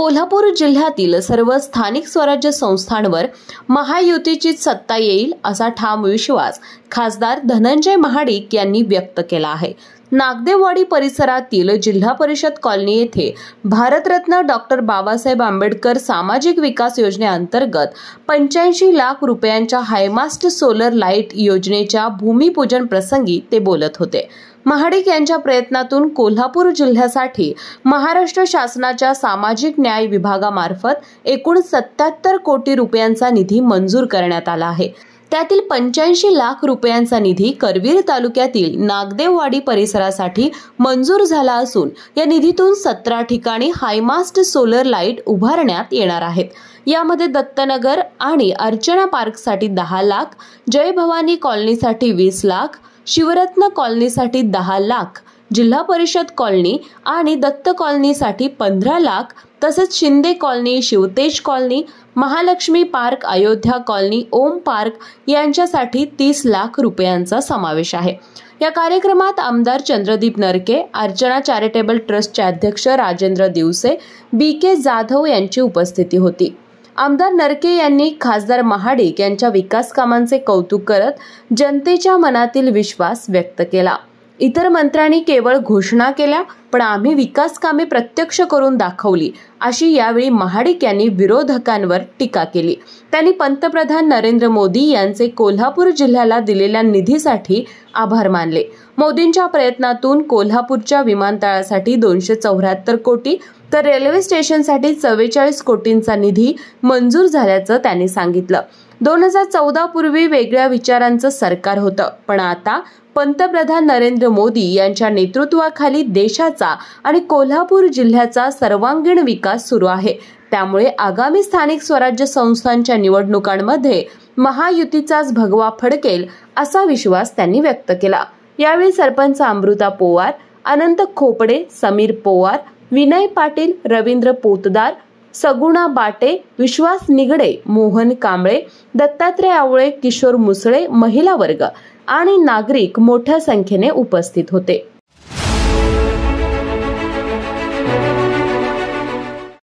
कोल्हापूर जिल्ह्यातील सर्व स्थानिक स्वराज्य संस्थांवर महायुतीचीच सत्ता येईल असा ठाम विश्वास खासदार धनंजय महाडिक यांनी व्यक्त केला आहे। नागदेववाडी परिसरातील जिल्हा परिषद कॉलनी येथे भारतरत्न डॉक्टर बाबासाहेब आंबेडकर सामाजिक विकास योजनेअंतर्गत 85 लाख रुपयांच्या हायमास्ट सोलर लाईट योजनेच्या भूमिपूजन प्रसंगी ते बोलत होते। महाडिक यांच्या प्रयत्नातून कोल्हापूर जिल्ह्यासाठी महाराष्ट्र शासनाच्या सामाजिक न्याय विभागामार्फत एकूण 77 कोटी रुपयांचा निधी मंजूर करण्यात आला आहे। त्यातील 85 लाख रुपयांचा निधी करवीर तालुक्यातील नागदेववाडी परिसरासाठी मंजूर झाला असून या निधीतून 17 ठिकाणी हायमास्ट सोलर लाईट उभारण्यात येणार आहेत। यामध्ये दत्तनगर आणि अर्चना पार्कसाठी 10 लाख, जय भवानी कॉलनीसाठी 20 लाख, शिवरत्न कॉलनीसाठी 10 लाख, जिल्हा परिषद कॉलनी आणि दत्त कॉलनीसाठी 15 लाख, तसेच Shinde colony, Shivtej colony, Mahalakshmi park, Ayodhya colony, Om park यांच्यासाठी 30 लाख रुपयांचा समावेश आहे। या कार्यक्रमात आमदार चंद्रदीप नरके, अर्चना चॅरिटेबल ट्रस्टचे अध्यक्ष राजेंद्र दिवसे, BK जाधव यांची उपस्थिती होती। आमदार नरके यांनी खासदार महाडिक यांच्या विकास कामांचे कौतुक करत जनतेच्या मनातील विश्वास व्यक्त केला। इतर मंत्र्यांनी केवळ घोषणा केल्या, पण आम्ही विकास कामे प्रत्यक्ष करून दाखवली अशी यावेळी महाडिक यांनी विरोधकांवर टीका केली। त्यांनी पंतप्रधान नरेंद्र मोदी यांचे कोल्हापूर जिल्ह्याला दिलेल्या निधीसाठी आभार मानले। मोदींच्या प्रयत्नातून कोल्हापूरच्या विमानतळासाठी 274 कोटी तर रेल्वे स्टेशनसाठी 44 कोटींचा निधी मंजूर झाल्याचं त्यांनी सांगितलं। 2014 पूर्वी वेगळ्या विचारांचं सरकार होतं, पण आता पंतप्रधान नरेंद्र मोदी यांच्या नेतृत्वाखाली देशाचा आणि कोल्हापूर जिल्ह्याचा सर्वांगीण विकास सुरू आहे। त्यामुळे आगामी स्थानिक स्वराज्य संस्थांच्या निवडणुकांमध्ये महायुतीचाच भगवा फडकेल असा विश्वास त्यांनी व्यक्त केला। यावेळी सरपंच अमृता पोवार, अनंत खोपडे, समीर पोवार, विनय पाटील, रवींद्र पोतदार, सगुणा बाटे, विश्वास निगडे, मोहन कांबळे, दत्तात्रय आवळे, किशोर मुसळे, महिला वर्ग आणि नागरिक मोठ्या संख्येने उपस्थित होते।